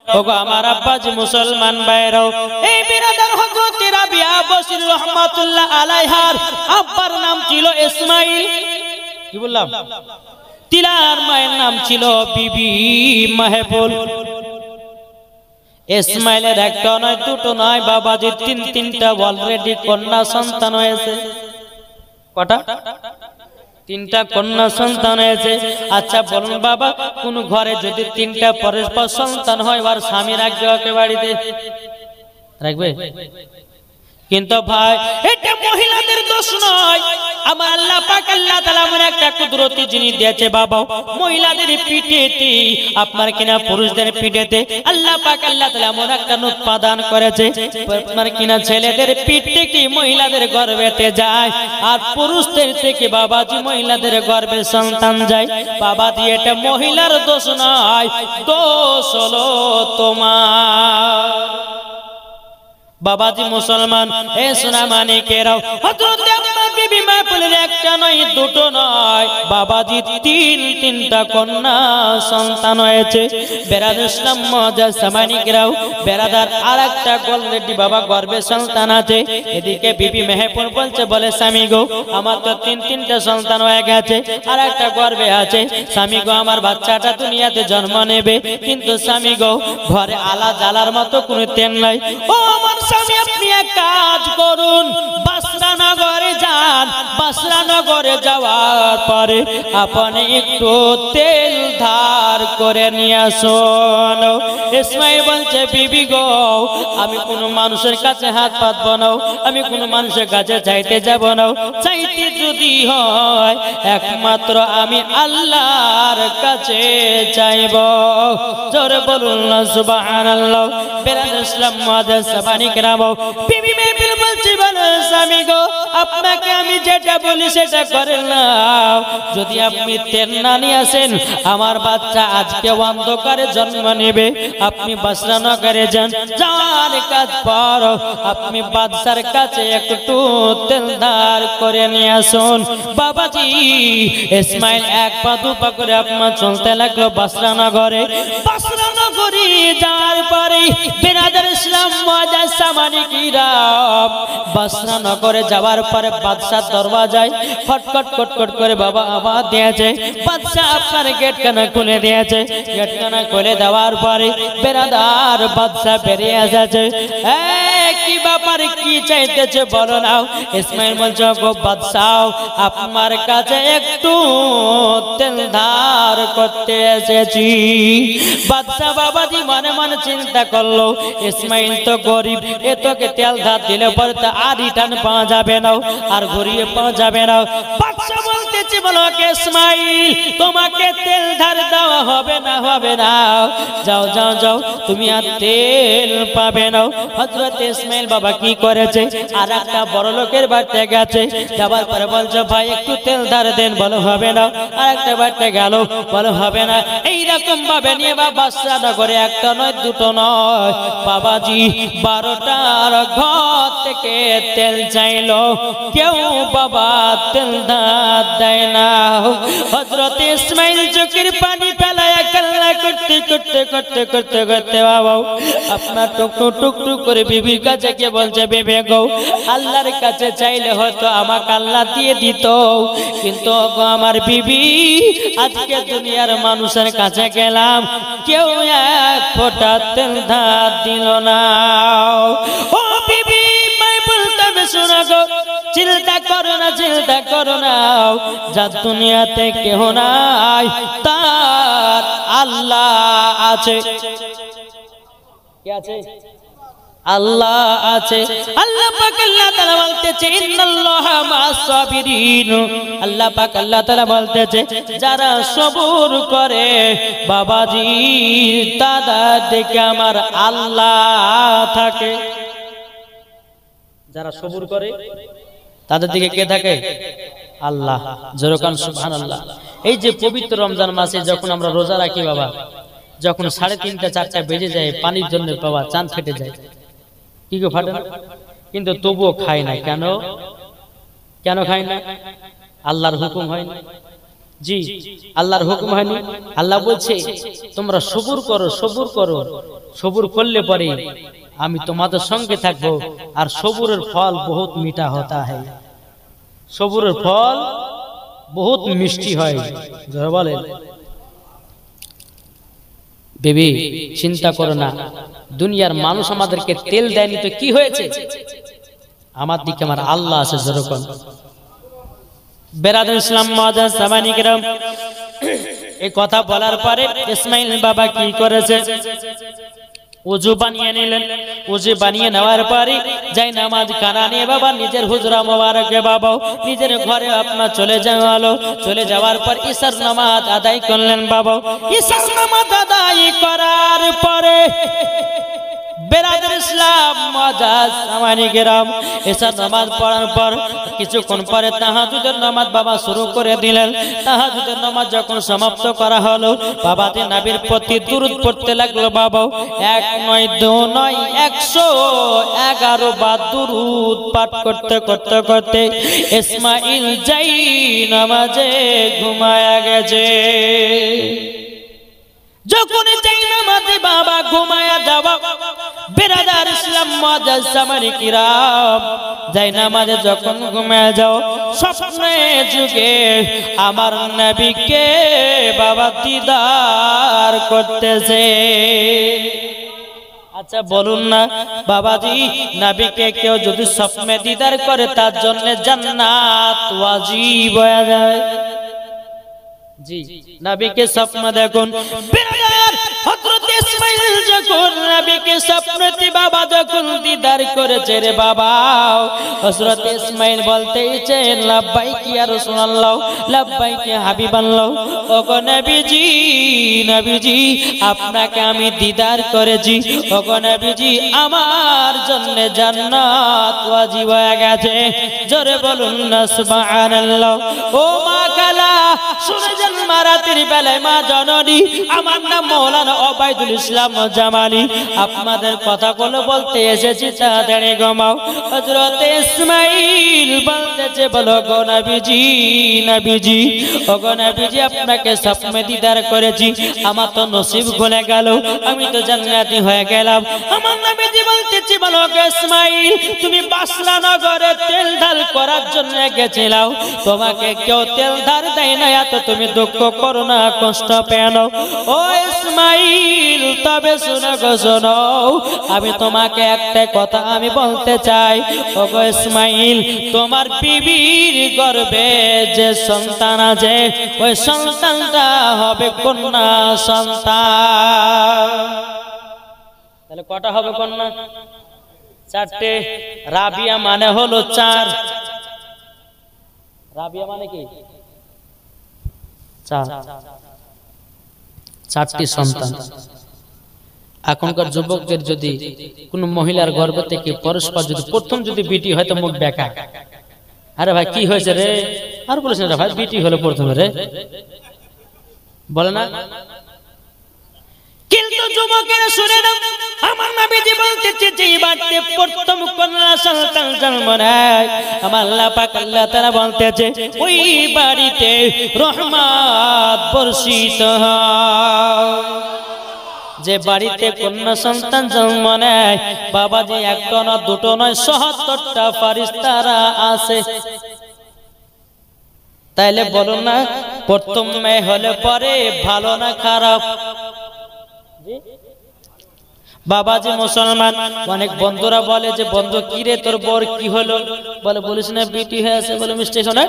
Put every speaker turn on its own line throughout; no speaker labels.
ওগো আমার আব্বাজি মুসলমান ভাইরাও, এই বিরাদার হযরত রাবিয়া বসির রহমাতুল্লাহ আলাইহার আব্বার নাম ছিল ইসমাইল। কি বললাম? তিলার মায়ের নাম ছিল বিবি মাহবুল। ইসমাইলের একটা নয় দুটো নয় বাবাজি তিনটা অলরেডি কন্যা সন্তান হয়েছে। কটা? তিনটা কন্যা সন্তান হয়েছে। আচ্ছা বলুন বাবা, কোন ঘরে যদি তিনটা পরস্পর সন্তান হয় আর স্বামী রাখবে ওকে বাড়িতে? রাখবে? কিন্তু ভাই এটা মহিলাদের দোষ নয়। আমার আল্লাহ পাক আল্লাহ তাআলা এমন একটা কুদরতি জিনিস দিয়েছে বাবা, মহিলাদের পিঠেতে আপনার কিনা পুরুষদের পিঠেতে আল্লাহ পাক আল্লাহ তাআলা এমন একটা উৎপাদন করেছে, আপনার কিনা ছেলেদের পিঠ থেকে মহিলাদের গর্ভেতে যায় আর পুরুষদের থেকে বাবাজি মহিলাদের গর্ভে সন্তান যায়। বাবাজি এটা মহিলার দোষ নয়, দোষ হলো তোমার। বাবাজি মুসলমান এ সোনা মানিকেরাও, হযরত আপনার বিবি মাহবুলের একটা নয় দুটো নয় বাবাজি তিনটা কন্যা সন্তান হয়েছে। বেরাদার ইসলাম মুআজ্জাজ মানিকেরাও, বেরাদার আরেকটা অলরেডি বাবা গর্ভে সন্তান আছে। এদিকে বিবি মাহবুল বলছে, বলে স্বামী গো আমার তো তিনটা সন্তান হয়ে গেছে আর একটা গর্ভে আছে। স্বামী গো আমার বাচ্চাটা দুনিয়াতে জন্ম নেবে, কিন্তু স্বামী গো ঘরে আলা জ্বালার মতো কোনো তেল নাই। ও আমার স্বামী, আপনি এক কাজ করুন, বাসরা নগরে যান। বাসরা নগরে যাওয়ার পরে আপনি একটু তেল ধার করে নিয়ে আসুন। ইসমাইল বলছে, বিবি গো আমি কোনো মানুষের কাছে হাত পাতবো না, আমি কোনো মানুষের কাছে চাইতে যাব না। চাইতে যদি হয় একমাত্র আমি আল্লাহর কাছে চাইব। জোরে বলুন না সুবহানাল্লাহ। বেরাদার ইসলাম মুআজ্জাজ সাবানিকরাম, বিবি মাহবুল বলছে, বলো স্বামী গো আপনাকে আমি যেটা বলি সেটা করেন না। যদি আপনি তেল না নিয়ে আসেন আমার বাচ্চা আজকে অন্ধকারে জন্ম নেবে। আপনি বাসরা নগরে যান, যাওয়ার কাজ পর আপনি বাদশার কাছে একটু তেল ধার করে নিয়ে আসুন। বাবাজি ইসমাইল এক পা দু পা করে আপনার চলতে লাগলো বাসরা নগরে। বাসরা নগরে যাওয়ার পরে বেরাদার ইসলাম মুআজ্জাজ সামানিকিরাম, বাসরা নগরে যাওয়ার পরে বাদশার দরওয়াজায় খটখট খটখট করে বাবা আওয়াজ দিয়েছে। বাদশা আপনার গেট কানা খুলে দিয়েছে। গেট কানা খুলে দেওয়ার পরে বেরাদার বাদশা বেরিয়ে এসেছে। কি ব্যাপার, কি চাইতেছে বলো না। ইসমাইল বলছে, গো বাদশা আপনার কাছে একটু তেল ধার করতে এসেছি। বাদশা বাবাজি মনে মনে চিন্তা করলো, ইসমাইল তো গরিব, এ তোকে তেল ধার দিলে পরে তো আর রিটার্ন পাওয়া যাবে না, আর ঘুরিয়ে পাওয়া যাবে না। বাদশা বলতেছে, বলো ইসমাইল তোমাকে তেল ধার দেওয়া হবে না, হবে না। যাও যাও যাও, তুমি আর তেল পাবে না। হযরত ইসমাইল বাবা কি করেছে, আর একটা বড় লোকের বাড়িতে গেছে। যাবার পরে বলছে, ভাই একটু তেল ধার দেন। বলো হবে না। আর একটা বাড়িতে গেল, বলো হবে না। এইরকম ভাবে নিয়ে বাবা বাসরা নগরে একটা নয় দুটো নয় বাবাজি 12টার ঘর থেকে তেল চাইলো, কেউ বাবা তেল ধার দেয় না। হযরত ইসমাইল চোখের পানি ফেলায় কান্না করতে করতে করতে করতে করতে বাবা আপনার টুকটুক টুকটুক করে বিবির কাছে কে বলছে, বেবে গো আল্লাহর কাছে চাইলে হয়তো আমাকে আল্লাহ দিয়ে দিত, কিন্তু আমার বিবি আজকে দুনিয়ার মানুষের কাছে গেলাম, কেউ এক ফোঁটা তেল ধার দিল না। ও বিবি মাহবুল তবে শোনো গো, চিন্তা করো না, চিন্তা করো না। যার দুনিয়াতে কেহ নাই তার আল্লাহ আছে। কি আছে? আল্লাহ আছে। আল্লাহ পাক আল্লাহ তাআলা বলতেছে, ইন্নাল্লাহা মা'আস সাবিরিন। আল্লাহ পাক আল্লাহ তাআলা বলতেছে, যারা সবর করে বাবাজি তাদের দিকে আমার আল্লাহ থাকে। যারা সবর করে তাদের দিকে কে থাকে? আল্লাহ। যেরকম সুবহানাল্লাহ। এই যে পবিত্র রমজান মাসে যখন আমরা রোজা রাখি বাবা, যখন 3:30 4টা বেজে যায়, পানির জন্য বাবা চাঁদ ফেটে যায়, কি গো ফাটে না? কিন্তু তবুও খায় না। কেন? কেন খায় না? আল্লাহর হুকুম হয় না। জি, আল্লাহর হুকুম হয়নি। আল্লাহ বলছে তোমরা সবুর করো, সবুর করো, সবুর করলে পরে আমি তোমাদের সঙ্গে থাকবো। আর সবুরের ফল বহুত মিঠা হতা হয়, সবুরের ফল বহুত মিষ্টি হয়। যারা বলেন বেবি চিন্তা করো না, দুনিয়ার মানুষ আমাদেরকে তেল দেয়নি তো কি হয়েছে, আমার দিকে আমার আল্লাহ আছে। যেরকম বেরাদুল ইসলাম মুআজ্জাজ সামানী কিরাম, এই কথা বলার পরে ইসমাইল বাবা কি করেছে, ওযু বানিয়ে নিলেন। ওযু বানিয়ে নেওয়ার পরে যাই নামাজ খানা নিয়ে বাবা নিজের হুজরা মোবারকে বাবা নিজের ঘরে আপনার চলে যাওয়ালো। চলে যাওয়ার পর ইশার নামাজ আদায় করলেন বাবা। ইশার নামাজ আদায় করার পরে বেরাদুল ইসলাম মুআজ্জাজ সামানী কিরাম, ইশার নামাজ পড়ার পর কিছুক্ষণ পরে তাহাজ্জুদের নামাজ বাবা শুরু করে দিলেন। তাহাজ্জুদের নামাজ যখন সমাপ্ত করা হলো, বাবাতে নবীর প্রতি দুরূদ পড়তে লাগলো বাবা। 1 নয় 2 নয় 111 বার দুরূদ পাঠ করতে করতে করতে ইসমাইল যাই নামাজে ঘুমায়া গেছে। যখন যাই নামাজে বাবা ঘুমায়া যাওয়া, বেরাদার ইসলাম মুআজ্জাজ সামানী কিরাম, যাই নামাজে যখন ঘুমায়া যাও, স্বপ্নে যুগে আমার নবীকে বাবা দিদার করতেছে। আচ্ছা বলুন না বাবাজি, নবীকে কেউ যদি স্বপ্নে দিদার করে তার জন্য জান্নাত ওয়াজিব হয়ে যায়। জি, নবীকে স্বপ্ন দেখুন। বেরাদার হযরত ইসমাইল যখন নবীকে স্বপ্নতে বাবা যখন দিদার করেছে রে বাবা, হযরত ইসমাইল বলতেছেন লাব্বাইক ইয়া রাসূলুল্লাহ, লাব্বাইক ইয়া হাবিবাল্লাহ। ওগো নবীজি, নবীজি আপনাকে আমি দিদার করেছি। ওগো নবীজি আমার জন্য জান্নাত ওয়াজিব হয়ে গেছে। জোরে বলুন না সুবহানাল্লাহ। ও মা কালা শুনে যান, মারাতের বেলায় মা জননী, আমার নাম মাওলানা ওবায়দুল ইসলাম জামালি, আপনাদের কথাগুলো বলতে এসেছি, তাড়াতাড়ি ঘুমাও। হযরত ইসমাইল বলতেছে বলো গো নবীজি, নবীজি ওগো নবীজি আপনাকে স্বপ্নে দিদার করেছি, আমার তো নসিব খুলে গেল, আমি তো জান্নাতি হয়ে গেলাম। আমার নবীজি বলতেছি বলো গো ইসমাইল, তুমি বাসরা নগরে তেল ঢাল করার জন্য গেছিলাও, তোমাকে কেউ তেল ধার দেয় না, এত তুমি দুঃখ করো না, কষ্ট পেও না। ও ইসমাইল তবে শুনো গো শোনো, আমি তোমাকে একটা কথা আমি বলতে চাই। ও গো ইসমাইল, তোমার বিবির গর্ভে যে সন্তান আছে, ওই সন্তানটা হবে কন্যা সন্তান। তাহলে কটা হবে কন্যা? 4টে। রাবিয়া মানে হলো 4। রাবিয়া মানে কি? 4টি সন্তান। এখনকার যুবকদের যদি কোন মহিলার গর্ভ থেকে পরস্পর যদি প্রথম যদি বিটি হয় তো মুখ বেকা, আরে ভাই কি হয়েছে রে, আর বলিস না ভাই, বিটি হলো প্রথমে রে, বলে না। কিন্তু যুবকেরা শুনে নাও, আমার নবীজি বলতেছে যে বাড়িতে প্রথম কন্যা সন্তান জন্ম নেয়, আমার আল্লাহ পাক আল্লাহ তাআলা বলতেছে ওই বাড়িতে রহমত বর্ষিত হয়। যে বাড়িতে কন্যা সন্তান জন্ম নেয় বাবাজি, একটা না দুটো নয় ৭৭টা ফেরেশতারা আছে। তাইলে বলো না প্রথম মেয়ে হলে পরে ভালো না খারাপ? বাবাজি মুসলমান, অনেক বন্ধুরা বলে যে বন্ধু কি রে তোর বর কি হলো, বলে বলিস না বিটি হয়েছে, বলে মিষ্টি শোনা,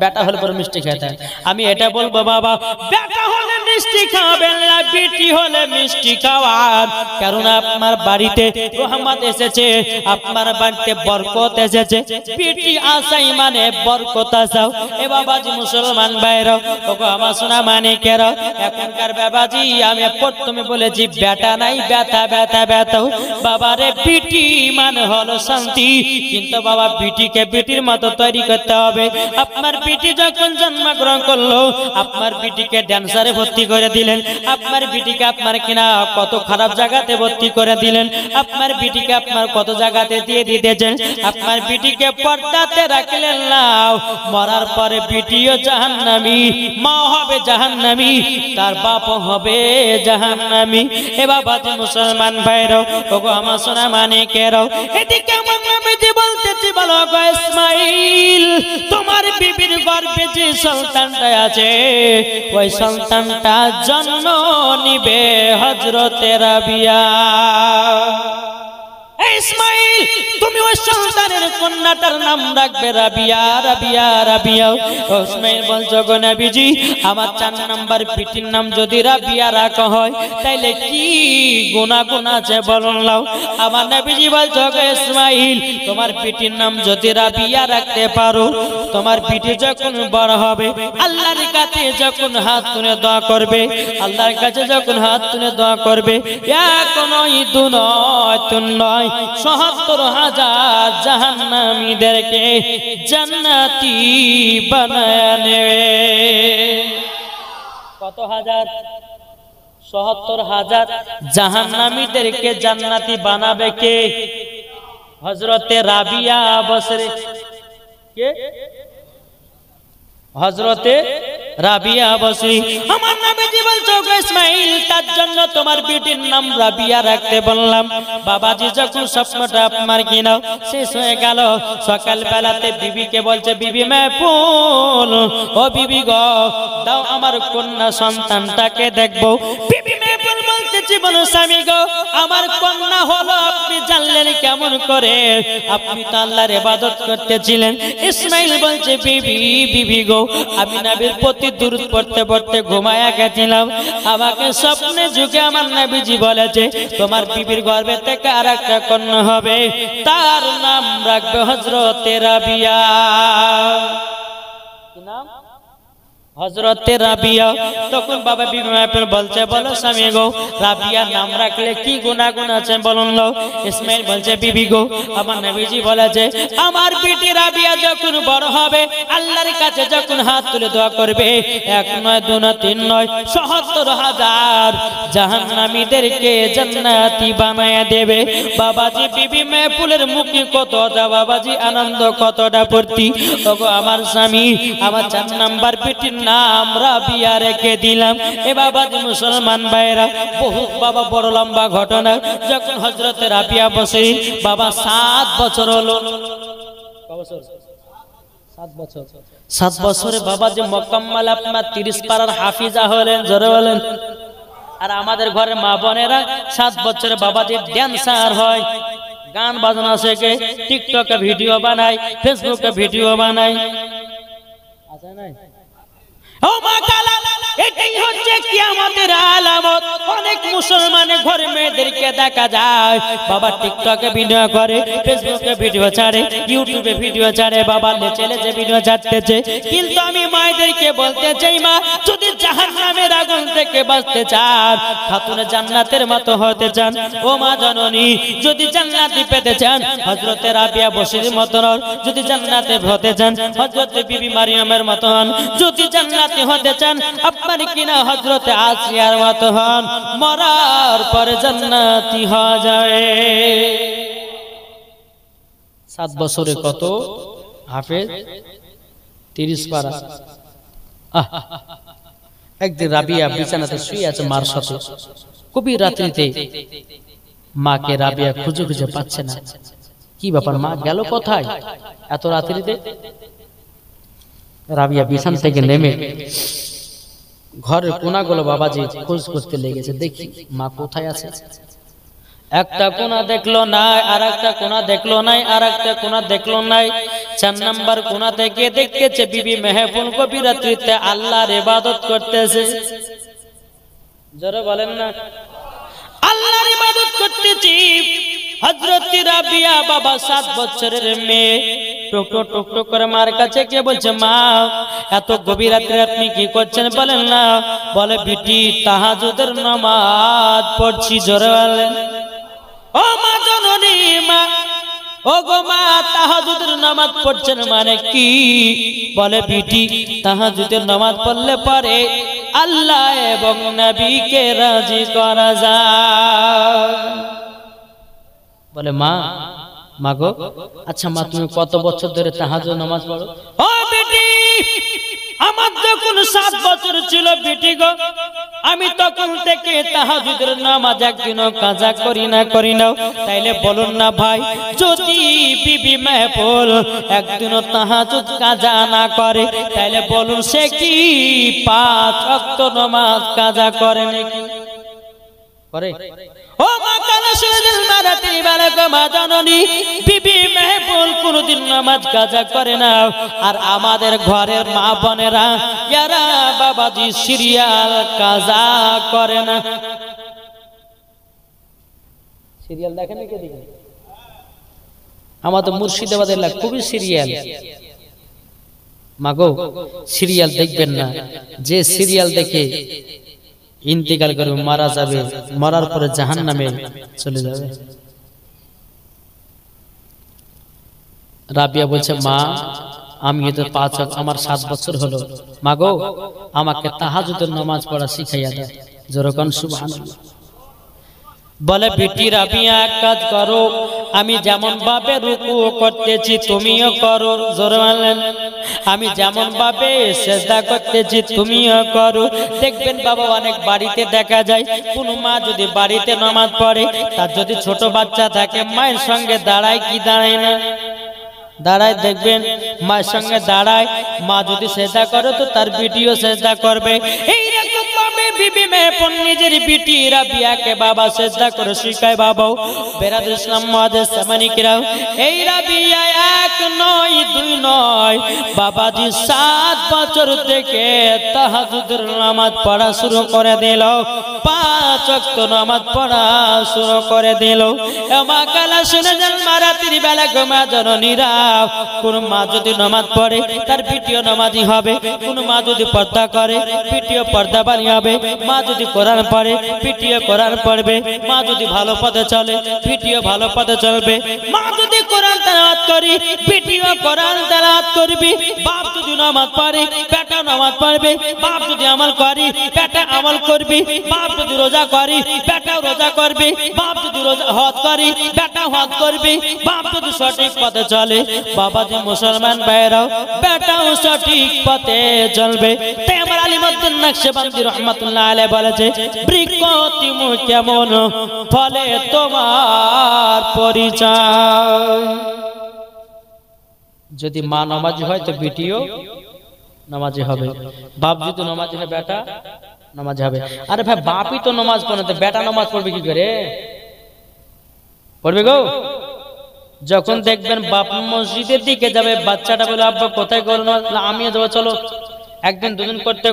বেটা হলে পরে মিষ্টি খেতে। আমি এটা বলবো বাবা, বেটা হলে মিষ্টি খাবেন না, বিটি হলে মিষ্টি খাওয়ান, কারণ আপনার বাড়িতে রহমত এসেছে, আপনার বাড়িতে বরকত এসেছে। বিটি আসাই মানে বরকত আসাও। এ বাবাজি মুসলমান ভাইরা, ওগো আমার সোনা মানিকেরা, এখনকার বাবাজি আমি প্রথমে বলেছি বেটা নাই, ব্যথা ব্যথা ব্যথা। বাবারে বিটি মানে হলো শান্তি, কিন্তু বাবা বিটিকে বিটির মতো তৈরি করতে হবে। আপনার বিটি যখন জন্মগ্রহণ করলো, আপনার বিটিকে ড্যান্সারে ভর্তি ভর্তি করে দিলেন, আপনার বিটিকে আপনার কিনা কত খারাপ জায়গাতে ভর্তি করে দিলেন, আপনার বিটিকে আপনার কত জায়গাতে দিয়ে দিতেছেন, আপনার বিটিকে পর্দাতে রাখলেন না, মরার পরে বিটিও জাহান্নামী, মা হবে জাহান্নামী, তার বাপও হবে জাহান্নামী। এ বাবা যে মুসলমান ভাইরাও, ওগো আমার সোনা মানিকেরাও, এদিকে আমার নবীজি বলতেছি, বলো গো ইসমাইল, তোমার বিবির গর্ভে যে সন্তানটা আছে, ওই সন্তানটা জন্ম নিবে হযরতে রাবিয়া। ইসমাইল, তুমি ওই সন্তানের কন্যাটার নাম রাখবে রাবিয়া, রাবিয়া, রাবিয়া। ইসমাইল বলছো গো নবীজি, আমার 4 নাম্বার বিটির নাম যদি রাবিয়া রাখা হয়, তাইলে কি গুনাহ আছে বলুন লাও। আমার নবীজি বলছো গো ইসমাইল, তোমার বিটির নাম যদি রাবিয়া রাখতে পারো, তোমার বিটি যখন বড় হবে, আল্লাহর কাছে যখন হাত তুলে দোয়া করবে, আল্লাহর কাছে যখন হাত তুলে দোয়া করবে, এক নয়, 2 নয়, 3 নয়, ৭০,০০০ জাহান্নামীদেরকে জান্নাতি বানায় নেবে। কত হাজার? ৭০,০০০ জাহান্নামীদেরকে জান্নাতি বানাবে কে? হযরতে রাবিয়া বসরি। কে? হযরতে রাবিয়া বসরি। আমার নবীজি বলছো গো ইসমাইল, তার জন্য তোমার বিটির নাম রাবিয়া রাখতে বললাম। বাবাজি যখন স্বপ্নটা আপনার কিনা শেষ হয়ে গেল, সকাল বেলাতে বিবিকে বলছে, বিবি মেহফুল, ও বিবি গো, দাও আমার কন্যা সন্তানটাকে দেখবো। বিবি মেহফুল বলতেছি, বলো স্বামী গো, আমার কন্যা হলো, আপনি জানলেন কেমন করে? আপনি তো আল্লাহর ইবাদত করতেছিলেন। ইসমাইল বলছে, বিবি, বিবি গো, আমি নবীর প্রতি দুরূদ পড়তে পড়তে ঘুমায়া গেছিলাম, আমাকে স্বপ্নে যুগে আমার নবীজি বলেছে, তোমার বিবির গর্ভে থেকে আরেকটা কন্যা হবে, তার নাম রাখবে হযরতে রাবিয়া। কি নাম? হযরতে রাবিয়া। তখন বাবা বিবি মাহফিল বলছে, বলো স্বামী গো, রাবিয়া নাম রাখলে কি গুনাহ আছে বলুন লো। ইসমাইল বলছে, বিবি গো, আমার নবীজি বলেছে, আমার বিটি রাবিয়া যখন বড় হবে, আল্লাহর কাছে যখন হাত তুলে দোয়া করবে, 1 নয়, 2 নয়, 3 নয়, ৭০,০০০ জাহান্নামীদেরকে জান্নাতি বানায় দেবে। বাবাজি বিবি মাহফিলের মুখে কতটা বাবাজি আনন্দ, কতটা ফুর্তি। ওগো আমার স্বামী, আমার 4 নাম্বার বিটির নাম রাবিয়া রেখে দিলাম। এ বাবা যে মুসলমান ভাইরা, বহুত বাবা বড় লম্বা ঘটনা। যখন হযরতে রাবিয়া বসে বাবা 7 বছর হলো, 7 বছরে বাবা যে মোকাম্মল আপনার 30 পারার হাফিজা হলেন, জোরে বলেন। আর আমাদের ঘরে মা বোনেরা 7 বছরে বাবা যে ড্যান্সার হয়, গান বাজনা শেখে, টিকটকে ভিডিও বানায়, ফেসবুকে ভিডিও বানায়। আছে নাই? ও মা কালা, এটাই হচ্ছে কিয়ামতের আলামত। অনেক মুসলমানের ঘরে মেয়েদেরকে দেখা যায় বাবা টিকটকে ভিডিও করে, ফেসবুকে ভিডিও ছাড়ে, ইউটিউবে ভিডিও ছাড়ে, বাবা লেচে লেচে ভিডিও ছাড়তেছে। কিন্তু আমি মায়েদেরকে বলতে চাই, মা যদি জাহান্নামের আগুন থেকে বাঁচতে চান, খাতুনে জান্নাতের মতো হতে চান, ও মা জননী, যদি জান্নাতি পেতে চান, হযরতে রাবিয়া বসরির মতন, যদি জান্নাতে হতে চান, হযরতে বিবি মারিয়ামের মতো হন, যদি জান্নাত হতে চান, আপনার কিনা হযরতে আসিয়ার মতো হন, মরার পরে জান্নাতি হয়ে যায়। 7 বছরে কত হাফেজ? 30 পারা। একদিন রাবিয়া বিছানাতে শুয়ে আছে মার সাথে, কবি রাত্রিতে মাকে রাবিয়া খুঁজে খুঁজে পাচ্ছে না। কি ব্যাপার, মা গেল কোথায় এত রাত্রিতে? রাবিয়া বিছানা থেকে নেমে ঘরের কোনাগুলো বাবাজি খোঁজ করতে লেগেছে, দেখি মা কোথায় আছে। একটা কোনা দেখলো না, আর একটা কোনা দেখলো নাই, আর একটা কোনা দেখলো নাই। 4 নাম্বার কোনা থেকে দেখতেছে বিবি মেহফুল কবি রাত্রিতে আল্লাহর ইবাদত করতেছে। জোরে বলেন না, আল্লাহর ইবাদত করতেছি। হযরত রাবিয়া বাবা 7 বছরের মেয়ে টুক টুক টুক করে মার কাছে গিয়ে বলছে, মা এত গভীর রাতে আপনি কি করছেন বলেন না। বলে, বিটি তাহাজ্জুদের নামাজ পড়ছি। জোরে বলেন। ও মা জননী, মা ও গো মা তাহাজ্জুদের নামাজ পড়ছেন মানে কি? বলে বিটি তাহাজ্জুদের নামাজ পড়লে পরে আল্লাহ এবং নবীকে রাজি করা যায়। বলে মা গো, আচ্ছা মা তুমি কত বছর ধরে তাহাজ্জুদ নামাজ পড়ো? ও বেটি, আমার যখন 7 বছর ছিল বেটি গো, আমি তখন থেকে তাহাজ্জুদের নামাজ একদিনও কাজা করি না। তাইলে বলুন না ভাই, যদি বিবি মেহফুল একদিনও তাহাজ্জুদ কাজা না করে তাইলে বলুন সে কি 5 ওয়াক্ত নামাজ কাজা করে নাকি? করে? ও মা কানা শুনেন মারাতি বালক মা জননী বিবি মেহফুল কোনদিন নামাজ কাজা করে না। আর আমাদের ঘরের মা বোনেরা যারা বাবাজি সিরিয়াল কাজা করে না। সিরিয়াল দেখেন নাকি? দেখেন আমাদের মুর্শিদাবাদের এলাকা খুবই সিরিয়াল। মাগো সিরিয়াল দেখবেন না, যে সিরিয়াল দেখে ইন্তেকাল করে মারা যাবে, মরার পরে জাহান্নামে চলে যাবে। রাবিয়া বলছে মা আমি তো 5 আমার 7 বছর হলো, মাগো আমাকে তাহাজ্জুদের নামাজ পড়া শিখাইয়া দাও। যেরকম সুবহানাল্লাহ। বলে বেটি রাবিয়া এক কাজ করো, আমি যেমন ভাবে রুকু করতেছি তুমিও করো। জোরে বলেন। আমি যেমন ভাবে সিজদা করতেছি তুমিও করো। দেখবেন বাবা অনেক বাড়িতে দেখা যায় কোন মা যদি বাড়িতে নামাজ পড়ে, তার যদি ছোট বাচ্চা থাকে মায়ের সঙ্গে দাঁড়ায় কি দাঁড়ায় না? দাঁড়ায়। দেখবেন মায়ের সঙ্গে দাঁড়ায়। মা যদি সিজদা করে তো তার বিটিও সিজদা করবে। এইরকম ভাবে বিবি মেহফুল নিজের বিটি রাবিয়াকে বাবা সিজদা করে শিখায়। বাবাও বেরাদুল ইসলাম মুআজ্জিজ সামানিকরাও, এই রাবিয়া 1 নয় 2 নয় বাবাজি 7 বছর থেকে তাহাজ্জুদের নামাজ পড়া শুরু করে দিল। 5 ওয়াক্ত নামাজ পড়া শুরু করে দিল। মা কালা শুনে যান মারাতির বেলা গোমা জননীরা, কোন মা যদি নামাজ পড়ে তার বিটিও নামাজি হবে। কোন মা যদি পর্দা করে বিটিও পর্দাবানী হবে। মা যদি কোরআন পড়ে বিটিও কোরআন পড়বে। মা যদি ভালো পথে চলে বিটিও ভালো পথে চলবে। মা যদি কোরআন তেলাওয়াত করি বিটিও কোরআন তেলাওয়াত করবে। বাপ যদি নামাজ পড়ে বেটা নামাজ পড়বে। বাপ যদি আমল করি বেটা আমল করবে। বাপ যদি রোজা করি বেটাও রোজা করবে। বাপ যদি রোজা হজ করি বেটা হজ করবে। বাপ যদি সঠিক পথে চলে বাবাজি মুসলমান ভাইরাও বেটাও সঠিক পথে চলবে। তাই আমার আলিমউদ্দিন নকশবন্দি রাহমাতুল্লাহ আলাইহি বলেছে, বৃক্ষ তিমু কেমন ফলে তোমার পরিচয়। যদি মা নামাজি হয় তো বিটিও নামাজি হবে। বাপ যদি নামাজি হয় বেটা নামাজি হবে। আরে ভাই বাপই তো নামাজ পড়ে তো বেটা নামাজ পড়বে কি করে? পড়বে গো। যখন দেখবেন বাপ মসজিদের দিকে যাবে বাচ্চাটা বলে আব্বা কোথায় গেল না, আমিও যাবো চলো। একদিন দুদিন করতে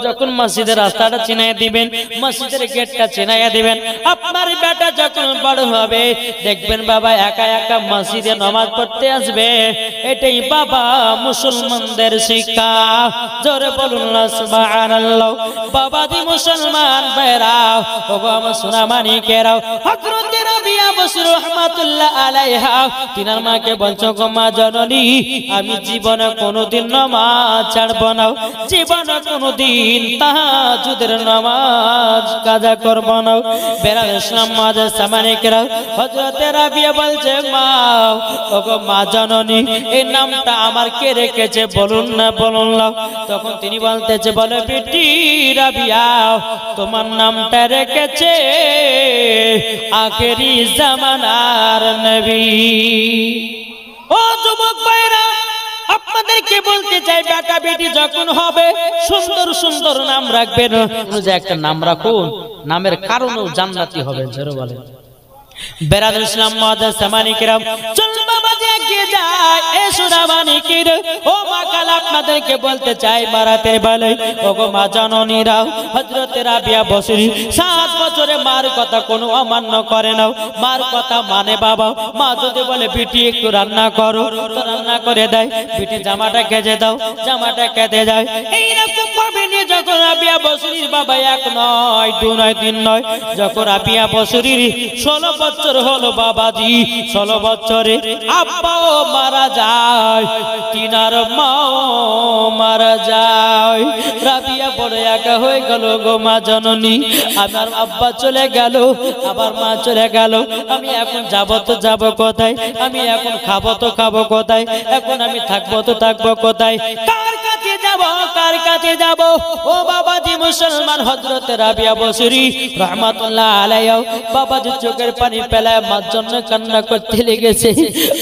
যখন মসজিদের রাস্তাটা চিনাইয়া দিবেন, মসজিদের গেটটা চিনাইয়া দিবেন, আপনার বেটা যখন বড় হবে দেখবেন বাবা একা একা মসজিদে নামাজ পড়তে আসবে। এটাই বাবা মুসলমানদের শিক্ষা। জোরে বলুন না সুবহানাল্লাহ। বাবাজি মুসলমান ভাইরা, ওগো আমার সোনা মানিকেরাও, হযরত রাবিয়া বসরি রাহমাতুল্লাহ আলাইহা তিনার মাকে বলছো গো মা জননী, আমি জীবনে কোনোদিন নামাজ ছাড়ব না, জীবনে কোনোদিন তাহাজ্জুদের নামাজ কাজা করব না। বেরাদুল ইসলাম মুআজ্জিজ সামানিকরাও, হযরত রাবিয়া বলছে মা, ওগো মা জননী, এই নামটা আমার কে রেখেছে বলুন না। তখন তিনি বলতেছে, বলে বেটি রাবিয়া, তোমার নামটা রেখেছে আখেরি জামানার নবী। ও যুবক ভাইরা, আপনাদেরকে বলতে চাই বেটা বেটি যখন হবে সুন্দর সুন্দর নাম রাখবেন। যে একটা নাম রাখুন, নামের কারণেও জান্নাতি হবেন। জোরে বলেন। বেরাদুল ইসলাম মুআজ্জিজ সামানিকরাম, চল বাবাজি এগিয়ে যায়। এ সোনা মানিকের ও মা কাল আপনাদেরকে বলতে চাই মারাতে বলে, ওগো মা জননীরা, হযরত রাবিয়া বসরি 7 বছরে মার কথা কোনো অমান্য করে না, মার কথা মানে বাবা। মা যদি বলে বিটি একটু রান্না করো তো রান্না করে দেয়, বিটি জামাটা কেচে দাও জামাটা কেটে যায়। এইরকম ভাবে নিয়ে যখন রাবিয়া বসরির বাবা 1 নয় 2 নয় 3 নয়, যখন রাবিয়া বসরির 16 বছর বছর হলো বাবাজি, 16 বছরে আব্বাও মারা যায়, তিনার মাও মারা যায়। রাবিয়া বড় একা হয়ে গেল গো মা জননী। আমার আব্বা চলে গেল, আবার মা চলে গেল, আমি এখন যাবো তো যাবো কোথায়? আমি এখন খাবো তো খাবো কোথায়? এখন আমি থাকবো তো থাকবো কোথায়? কার কাছে যাব, কার কাছে যাব? ও বাবাজি মুসলমান, হযরত রাবিয়া বসরি রাহমাতুল্লাহ আলাইহি বাবাজি চোখের পানি ফেলায় মার জন্য কান্না করতে লেগেছে।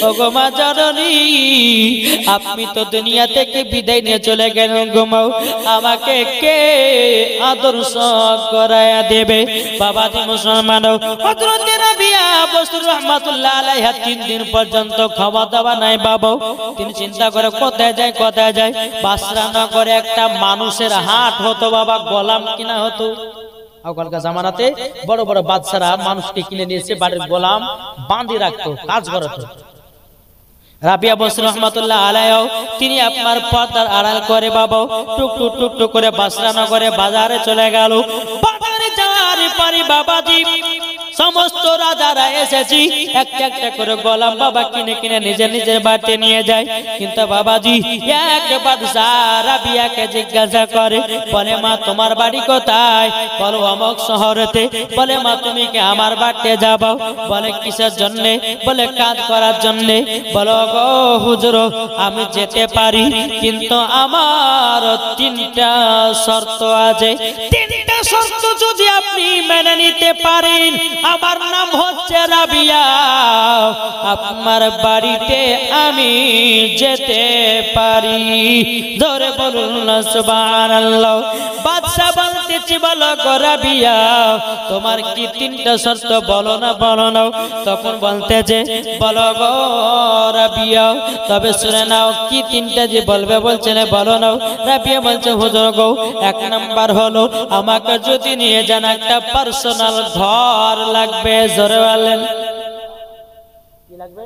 ও গো মা জননী, আপনি তো দুনিয়া থেকে বিদায় নিয়ে চলে গেলেন গো মা, আমাকে কে আদর্শ করায়া দেবে? বাবাজি মুসলমান, হযরত রাবিয়া বসরি রাহমাতুল্লাহ আলাইহা 3 দিন পর্যন্ত খাওয়া দাওয়া নাই বাবা। তিনি চিন্তা করে কোথায় যায়, কোথায় যায়? বাসরা নগরে একটা মানুষের হাট হতো বাবা, গোলাম কিনা হতো। আগলকার জামানাতে বড় বড় বাদশারা মানুষকে কিনে নিয়েছে, বাড়ির গোলাম বাঁধি রাখতো, কাজ করতো। রাবিয়া বসরি রাহমাতুল্লাহ আলাইহি তিনি আপনার পর্দার আড়াল করে বাবা টুক টুক করে বাসরা নগরে বাজারে চলে গেল। বাজারে যাওয়ার পরে বাবাজি সমস্ত রাজারা এসেছি, একটা একটা করে গোলাম বাবা কিনে কিনে নিজের নিজের বাড়িতে নিয়ে যায়। কিন্তু বাবাজি এক বাদশা রাবিয়াকে জিজ্ঞাসা করে, বলে মা তোমার বাড়ি কোথায়? বলো অমুক শহরেতে। বলে মা তুমি কি আমার বাড়িতে যাবো? বলে কিসের জন্য? বলে কাজ করার জন্য। বলো গো হুজুর আমি যেতে পারি, কিন্তু আমার 3টা শর্ত আছে। 3টা শর্ত যদি আপনি মেনে নিতে পারেন, আমার নাম হচ্ছে রাবিয়া, আপনার বাড়িতে আমি যেতে পারি। জোরে বলুন না সুবহানাল্লাহ। বাদশা বলতেছি, বলো গো রাবিয়া তোমার কি 3টা শর্ত? বলো না বলো না। তখন বলতেছে, বলো গো রাবিয়া তবে শুনে নাও কি 3টা যে বলবে। বলছে না বলো না। রাবিয়া বলছে, হুজুর গো 1 নাম্বার হলো আমাকে যদি নিয়ে যান একটা পার্সোনাল ঘর লাগবে। জোরে বলেন কি লাগবে?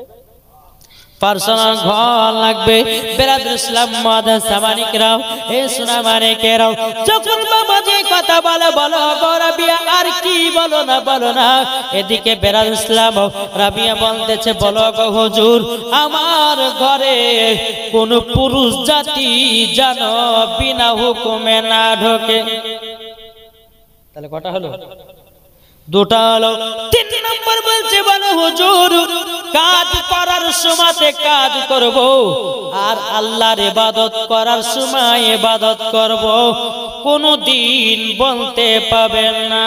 পার্সোনাল ঘর লাগবে। বেরাদর ইসলাম মুআদ্দাস সামানিকরাও, হে সোনা মানিকেরাও, যখন বাবা যে কথা বলে বলো গো রাবিয়া, আর কি বলো না বলো না। এদিকে বেরাদর ইসলাম রাবিয়া বলতেছে, বলো গো হুজুর আমার ঘরে কোন পুরুষ জাতি যেন বিনা হুকুমে না ঢোকে। তাহলে কটা হলো? 2টা হলো। 3 নম্বর বলছে, বলো হুজুর কাজ করার সময়তে কাজ করব, আর আল্লাহর ইবাদত করার সময় ইবাদত করব, কোনদিন বলতে পাবেন না।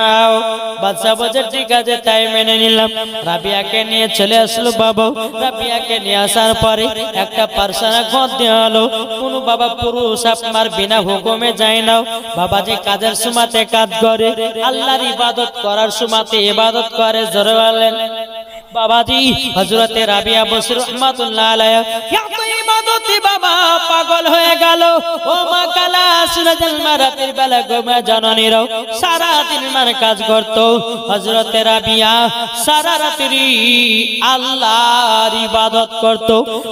বাদশা বলে ঠিক আছে, তাই মেনে নিলাম। রাবিয়াকে নিয়ে চলে আসলো বাবা। রাবিয়াকে নিয়ে আসার পরে একটা পার্সোনাল ঘর দেওয়া হলো। কোন বাবা পুরুষ আপনার বিনা হুকুমে যায় না। বাবা যে কাজের সময়তে কাজ করে, আল্লাহর ইবাদত করার সময়তে ইবাদত করে। জোরে বলেন বাবাজি হযরতে রাবিয়া বসরি রাহমাতুল্লাহ আলাইহি এত ইবাদতে বাবা পাগল হয়ে গেল। ও মা কালা সুরাজাল মারাতের বেলা গো মা জননীরাও সারা দিন মার কাজ করত। হযরতে রাবিয়া সারা রাত্রি আল্লাহর ইবাদত করত।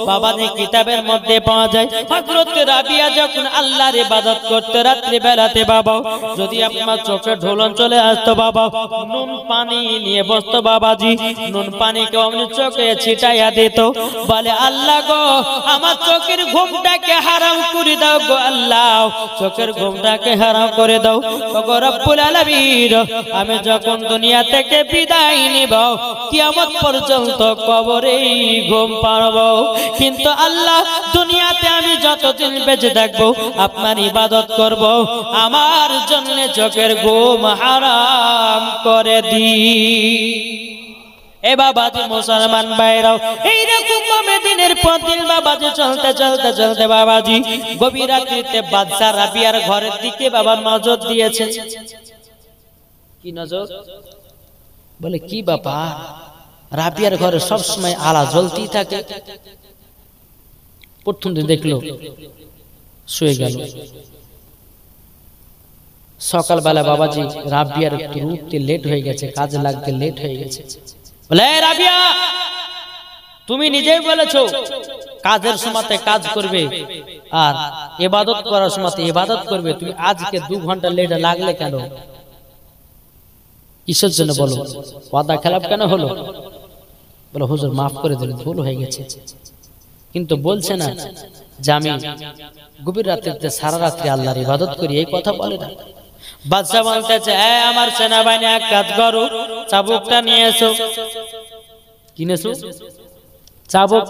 বাবাজি কিতাবের মধ্যে পাওয়া যায়, হযরতে রাবিয়া যখন আল্লাহর ইবাদত করত রাত্রি বেলাতে বাবা, যদি আপনার চোখে ঢোলন চলে আসতো বাবা, নুন পানি নিয়ে বসতো বাবাজি, নুন পানিকে অমনি চোখে ছিটাইয়া দিত। বলে আল্লাহ গো আমার চোখের ঘুমটাকে হারাম করে দাও গো আল্লাহ, চোখের ঘুমটাকে হারাম করে দাও গো রব্বুল আলামিন। আমি যখন দুনিয়া থেকে বিদায় নিব কিয়ামত পর্যন্ত কবরেই ঘুম পারব, কিন্তু আল্লাহ দুনিয়াতে আমি যতদিন বেঁচে থাকবো আপনার ইবাদত করব, আমার জন্য চোখের ঘুম হারাম করে দি। এ বাবাজি মুসলমান ভাইরাও এইরকম ভাবে দিনের পর দিন বাবাজি চলতে চলতে চলতে বাবাজি গভীর রাত্রিতে বাদশা রাবিয়ার ঘরের দিকে বাবা নজর দিয়েছে। কি নজর? বলে কি বাবা রাবিয়ার ঘরে সবসময় আলা জ্বলতেই থাকে। প্রথম দিন দেখলো শুয়ে গেল। সকালবেলা বাবাজি রাবিয়ার একটু উঠতে লেট হয়ে গেছে, কাজে লাগতে লেট হয়ে গেছে। বলে রাবিয়া তুমি নিজেই বলেছো কাজের সময়তে কাজ করবে আর ইবাদত করার সময়তে ইবাদত করবে, তুমি আজকে 2 ঘন্টা লেট লাগলে কেন? কিসের জন্য বলো? ওয়াদা খেলাপ কেন হলো? বলে হুজুর মাফ করে দিন, ভুল হয়ে গেছে। কিন্তু বলছে না যে আমি গভীর রাত্রিতে সারা রাত্রি আল্লাহর ইবাদত করি, এই কথা বলে না। বাদশা বলতেছে, আমার সেনাবাহিনী এক কাজ করো, চাবুকটা নিয়ে এসো। কিনেছো চাবুক?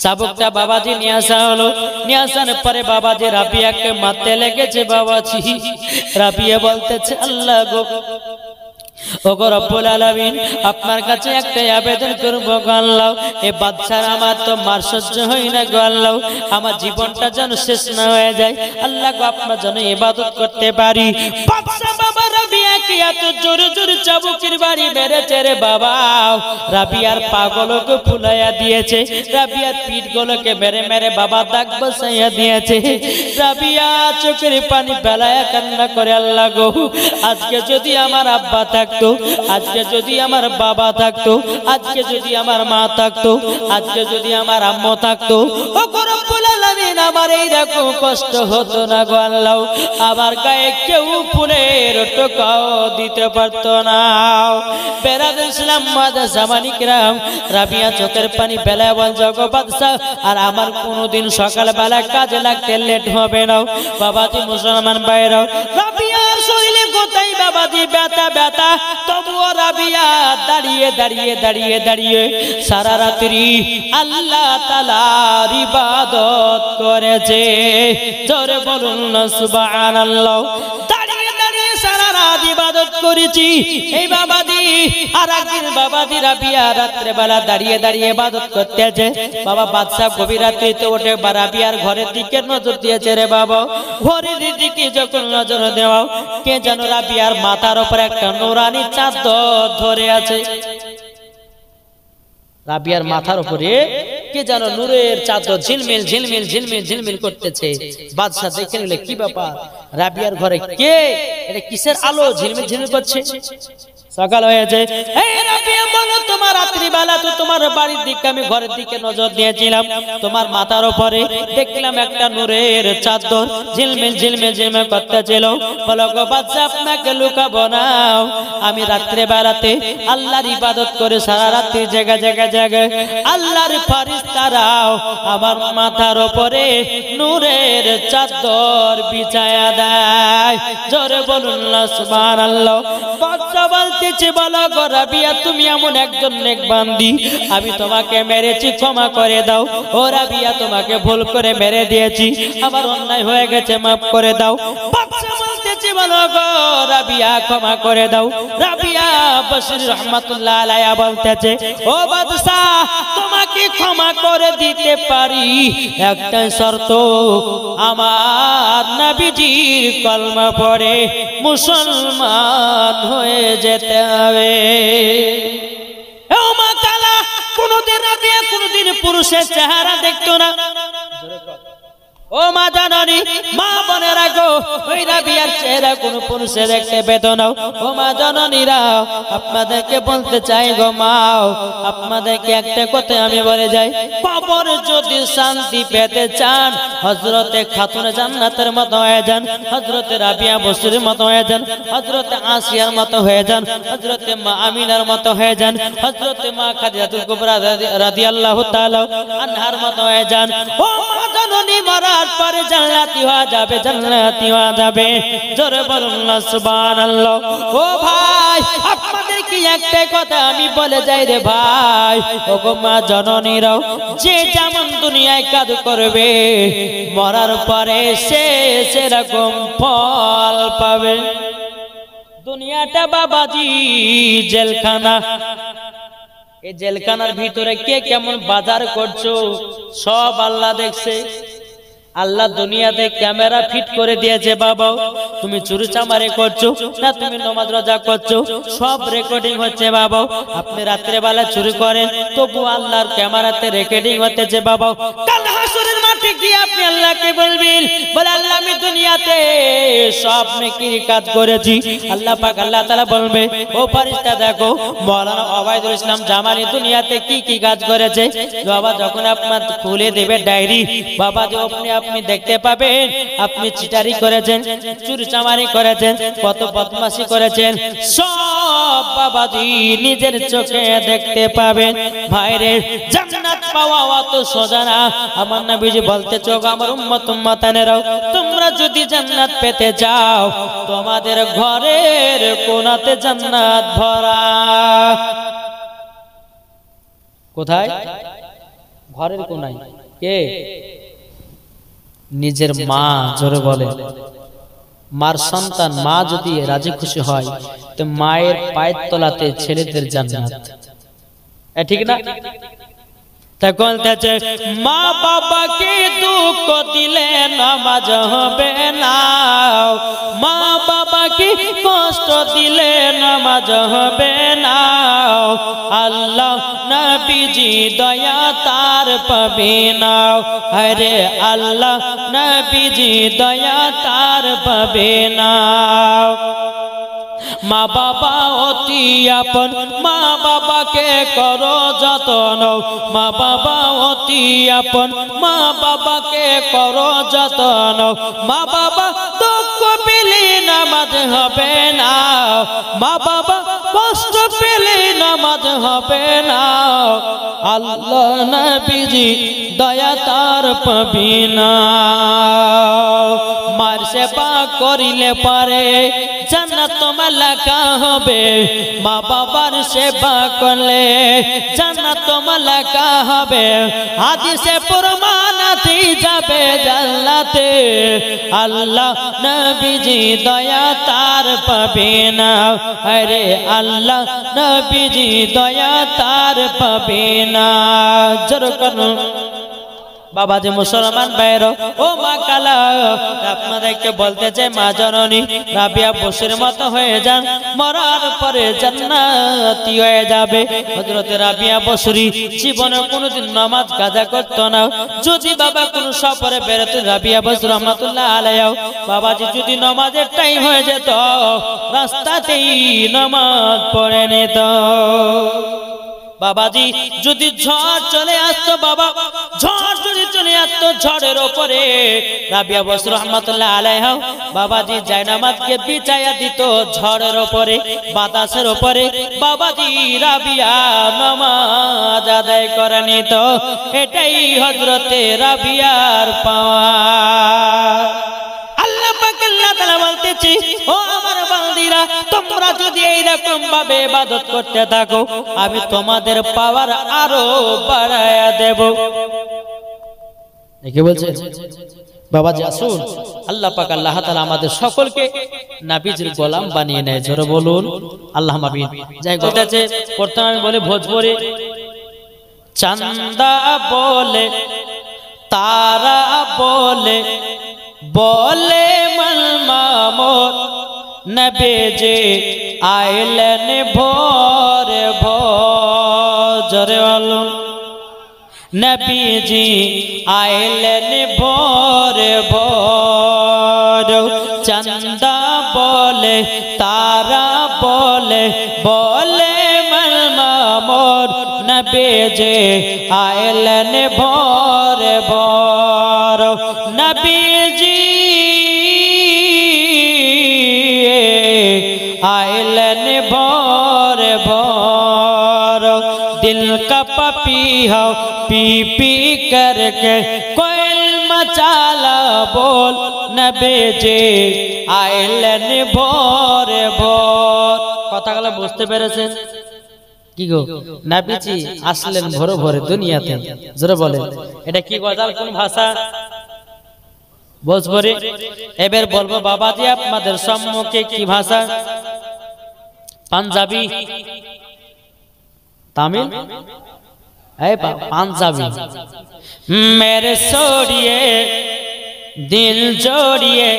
চাবুকটা বাবাজি নিয়ে আসা হলো। নিয়ে আসার পরে বাবাজি রাবিয়াকে মারতে লেগেছে। বাবাজি রাবিয়া বলতেছে, আল্লাহ গো, ওগো রব্বুল আলামিন, আপনার কাছে একটা আবেদন করব গো আল্লাহ, এই বাদশার আমার তো মার সহ্য হয় না গো আল্লাহ, আমার জীবনটা যেন শেষ না হয়ে যায় আল্লাহ গো, আপনার জন্য ইবাদত করতে পারি। বাদশা বাবা রাবিয়াকে এত জোরে জোরে চাবুকের বাড়ি মেরেছে রে বাবা, রাবিয়ার পাগুলোকে ফুলাইয়া দিয়েছে, রাবিয়ার পিঠগুলোকে মেরে মেরে বাবা দাগ বসাইয়া দিয়েছে। রাবিয়া চোখের পানি ফেলায়া কান্না করে, আল্লাহ গো, আজকে যদি আমার আব্বা থাকতো, আজকে যদি আমার বাবা থাকতো, আজকে যদি আমার মা থাকতো, আজকে যদি আমার আম্মু থাকতো, ও রব্বুল আলামিন, আমার এই রকম কষ্ট হতো না গো আল্লাহ, আমার গায়ে কেউ ফুলের টোকাও দিতে পারতো না। বেরাদুল ইসলাম মাদা জামানিকরাম, রাবিয়া চোখের পানি ফেলায় বলছে, গো বাদশা, আর আমার কোনোদিন সকালবেলা কাজে লাগতে লেট হবে না। বাবাজি মুসলমান ভাইরাও, রাবিয়ার শরীরে কোথায় বাবাজি ব্যথা ব্যথা, তবুও রাবিয়া দাঁড়িয়ে দাঁড়িয়ে দাঁড়িয়ে দাঁড়িয়ে সারা রাত্রি আল্লাহ তাআলার ইবাদত করেছে। জোরে বলুন না সুবহানাল্লাহ। দাঁড়িয়ে দাঁড়িয়ে সারা রাত ইবাদত করেছি এই বাবাজি। আর একদিন বাবাজি রাবিয়া রাত্রে বেলা দাঁড়িয়ে দাঁড়িয়ে ইবাদত করতেছে। বাবা বাদশা গভীর রাত্রিতে উঠে রাবিয়ার ঘরের দিকে নজর দিয়েছে রে বাবা। ঘরের দিকে যখন নজর দেওয়া, কে যেন রাবিয়ার মাথার উপর একটা নুরানি চাদর ধরে আছে। রাবিয়ার মাথার উপরে কে যেন নূরের চাদর ঝিলমিল ঝিলমিল ঝিলমিল ঝিলমিল করতেছে। বাদশা দেখে নিলে, কি ব্যাপার, রাবিয়ার ঘরে কে, এটা কিসের আলো ঝিলমিল ঝিলমিল করছে? সকাল হয়েছে। এই রাবিয়া বলো, তোমার রাত্রিবেলা তো তোমার বাড়ির দিকে আমি ঘরের দিকে নজর দিয়েছিলাম, তোমার মাথার উপরে দেখলাম একটা নূরের চাদর ঝিলমিল ঝিলমিল ঝিলমিল করতেছিল। বলো গো বাদশা, আপনাকে লুকাবো না, আমি রাত্রিবেলাতে আল্লাহর ইবাদত করে সারা রাত্রি জায়গা জায়গা জায়গায় আল্লাহর ফেরেশতারাও আমার মাথার উপরে নূরের চাদর বিছায়া দেয়। জোরে বলুন না সুবহানাল্লাহ। বাদশা বলতেছে, বলো গো রাবিয়া, তুমি এমন একজন নেক বান্দি, আমি তোমাকে মেরেছি, ক্ষমা করে দাও। ও রাবিয়া, তোমাকে ভুল করে মেরে দিয়েছি, আমার অন্যায় হয়ে গেছে, মাফ করে দাও। বাদশা বলতেছে, বলো গো রাবিয়া, ক্ষমা করে দাও। রাবিয়া বসির রহমাতুল্লাহ আলাইহা বলতেছে, ও বাদশা, তোমাকে ক্ষমা করে দিতে পারি, একটাই শর্ত, আমার নবীজির কলমা পড়ে মুসলমান হয়ে যেতে হবে। ও মা তাআলা, কোনদিন রাবিয়া কোনদিন পুরুষের চেহারা দেখতো না। ও মা জাননী, মা বোনেরা গো, ওই রাবিয়ার চেহারা কোন পুরুষে দেখতে পেত না। ও মা জননীরা, আপনাদেরকে বলতে চাই গো মা, আপনাদেরকে একটা কথা আমি বলে যাই, কবর যদি শান্তি পেতে চান, হযরতে খাতুনে জান্নাতের মতো হয়ে যান, হযরতে রাবিয়া বসরির মতো হয়ে যান, হযরতে আসিয়ার মতো হয়ে যান, হযরতে মা আমিনার মতো হয়ে যান, হযরতে মা খাদিজাতুল কুবরা রাদিয়াল্লাহু তাআলা আনহার মতো হয়ে যান। ও মা জননী, মরার পরে জান্নাতি হয়ে যাবে, জান্নাতি হয়ে যাবে। জোরে বলুন না সুবহানাল্লাহ। ও ভাই, আপনাদেরকে একটা কথা আমি বলে যাই রে ভাই, ও গো মা জননীরাও, যে যেমন দুনিয়ায় কাজ করবে, মরার পরে সে সেরকম ফল পাবে। দুনিয়াটা বাবাজি জেলখানা, এই জেলখানার ভিতরে কে কেমন বাজার করছো সব আল্লাহ দেখছে। আল্লাহ দুনিয়াতে ক্যামেরা ফিট করে দিয়েছে বাবা, তুমি চুরি চামারি করছো না তুমি নামাজ রোজা করছো, সব রেকর্ডিং হচ্ছে বাবা। আপনি রাত্রে বেলা চুরি করেন, তবু আল্লাহর ক্যামেরাতে রেকর্ডিং হতেছে বাবা। কাল হাসরের মাঠে জান্নাতে গিয়ে আপনি আল্লাহকে বলবেন, বলে আল্লাহ আমি দুনিয়াতে সব নেকির কাজ করেছি। আল্লাহ পাক আল্লাহ তাআলা বলবে, ও ফেরেশতা দেখো মাওলানা ওবায়দুল ইসলাম জামালি দুনিয়াতে কি কি কাজ করেছে। বাবা যখন আপনার খুলে দেবে ডায়েরি, বাবা যে আপনি দেখতে পাবেন আপনি চিটারি করেছেন, চুরিচামারি করেছেন, কত বদমাশি করেছেন, সব বাবাজি নিজের চোখে দেখতে পাবেন। ভাইরে জান্নাত পাওয়া অত সোজা না। আমার নবীজি বলতে চোখ আমার উম্মত উম্মতানেরাও, তোমরা যদি জান্নাত পেতে চাও তোমাদের ঘরের কোণাতে জান্নাত ভরা। কোথায়? ঘরের কোণায়। কে? নিজের মা। জোরে বলে। মার সন্তান মা যদি রাজি খুশি হয় তো মায়ের পায়ের তলাতে ছেলেদের জান্নাত। ঠিক না? মা বাবাকে দুঃখ দিলে নামাজ হবে না, মা বাবাকে কষ্ট দিলে নামাজ হবে না। আল্লাহ নবীজি দয়া তার পাবে না, আরে আল্লাহ নবীজি দয়া তার পাবে না। মা বাবা অতি আপন, মা বাবাকে করো যতন, মা বাবা অতি আপন, মা বাবাকে করো যতন। মা বাবা দুঃখ পেলে নামাজ হবে না, মা বাবা কষ্ট পেলে নামাজ হবে না। আল্লাহ নবীজি দয়া তার পাবি না। মার সেবা করিলে পারে জান্নাত তোমার লেখা হবে, মা বাবার সেবা করলে জান্নাত তোমার লেখা হবে। হাদিসে প্রমাণ আছে যাবে জান্নাতে, আল্লাহ নবীজি দয়া তার পাবে না, আরে আল্লাহ নবীজি দয়া তার পাবে না। জোর করো বাবা যে মুসলমান ভাইরা, ও মা কালা আপনাদেরকে বলতে চাই মা জননী রাবিয়া বসির মতো হয়ে যান, মরার পরে জান্নাতি হয়ে যাবে। হযরত রাবিয়া বসরি জীবনে কোনোদিন নামাজ কাজা করতো না। যদি বাবা কোনো সফরে বেরোতো রাবিয়া বসরি রহমাতুল্লাহ আলাইহি বাবাজি যদি নামাজের টাইম হয়ে যেত রাস্তাতেই নামাজ পড়ে নিত। বাবাজি যদি ঝড় চলে আসতো, বাবা ঝড় যদি চলে আসতো, ঝড়ের উপরে রাবিয়া বসরি রহমাতুল্লাহ আলাইহা বাবাজি জায়নামাজকে বিছায়া দিত ঝড়ের উপরে, বাতাসের উপরে। বাবাজি রাবিয়া নামাজ আদায় করে নিত। এটাই হযরতে রাবিয়ার পাওয়া। আল্লাহ পাক আল্লাহ তাআলা বলতেছি, ও আমার বান্দিরা তোমরা যদি এইরকম ভাবে ইবাদত করতে থাকো আমি তোমাদের পাওয়ার আরো বাড়ায়া দেব। কি বলছে বাবাজি? আসুন আল্লাহ পাক আল্লাহ তাআলা আমাদের সকলকে নবীজির গোলাম বানিয়ে নেয়। জোরে বলুন আল্লাহুম্মা আমিন। যাই বলতেছে প্রথমে আমি বলি ভোজপুরি, চাঁদা বলে তারা বলে বলে মামুর নবীজি আইলেন ভোর ভোর। জোরে বলুন নবীজি আইলেন ভোর ভোর। চাঁদা বলে তারা বলে বলে মামুর নবীজি আইলেন ভোর ভোর। নবীজি आइलन भोर भोर। दिल का पपीहा पी पी करके कोयल मचाला बोल नबीजी आइलन भोर भोर। কথাগুলো বুঝতে পেরেছেন কি গো? নবীজি আসলেন ভোরে ভোরে দুনিয়াতে। জোরে বলে এটা কি গজাল, কোন ভাষা? ভোজপুরি। এবার বলবো বাবাজি আপনাদের সম্মুখে কি ভাষা? পাঞ্জাবি, তামিল, এই পাঞ্জাবি। মেরে सोड़िए दिल जोड़िए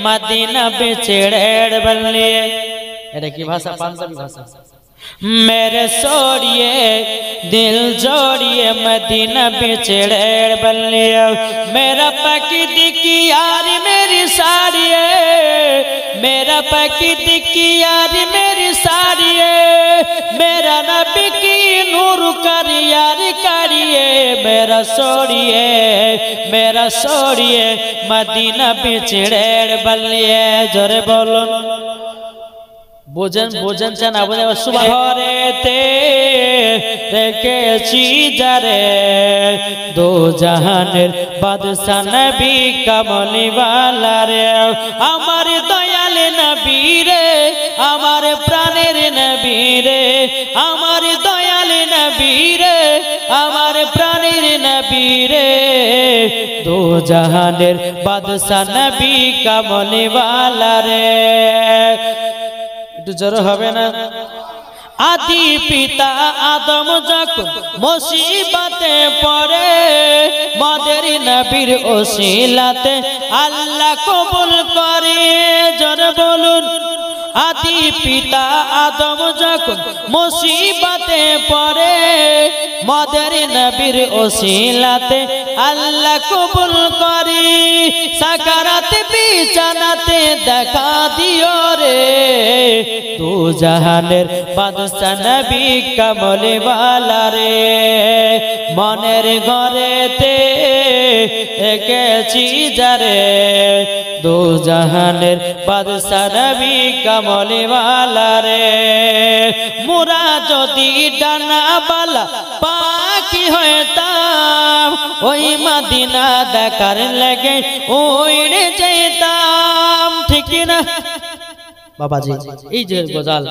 मदीना बिछड़ेड़ बल्ले। এটা কি ভাষা? পাঞ্জাবি ভাষা। मेरे सोड़िए दिल जोड़िए मदीना बिछड़े बल्लिया मेरा पकीद की यार मेरी साड़ी मेरा पकीद की यार मेरी साड़ी मेरा नबी की नूर कर यार काढ़िए मेरा सोड़िए मदीना बिछड़े बल्लिए जोरे बोलो भोजन भोजन चाना बोझे सुबह घरेते रेखेছি যারে दो জাহানের বাদশা নবী কামলি वाला রে আমার দয়াল নবী রে আমার প্রাণের নবী রে আমার দয়াল নবী রে আমার প্রাণের নবী রে दो জাহানের বাদশা নবী কামলি वाला রে জোর হবে না आदि पिता आदम যখন মুসিবতে পড়ে মদের নবীর ওসিলাতে আল্লাহ কবুল করে জোরে বলুন आदि पिता आदम যখন মুসিবতে পড়ে মদের নবীর ওসিলাতে আল্লাহ কবুল করে সাকারাত বিছানাতে দেখা দিও রে দু জাহানের বাদশা নবী কামলি वाला রে মনের ঘরেতে রেখেছি যারে দু জাহানের বাদশা নবী কামলি वाला রে মোরা যদি ডানা বালা পাখি হইতাম ওই মদিনা দেখার লাগে উড়ে যেতাম ঠিক না বাবাজি এই যে গজাল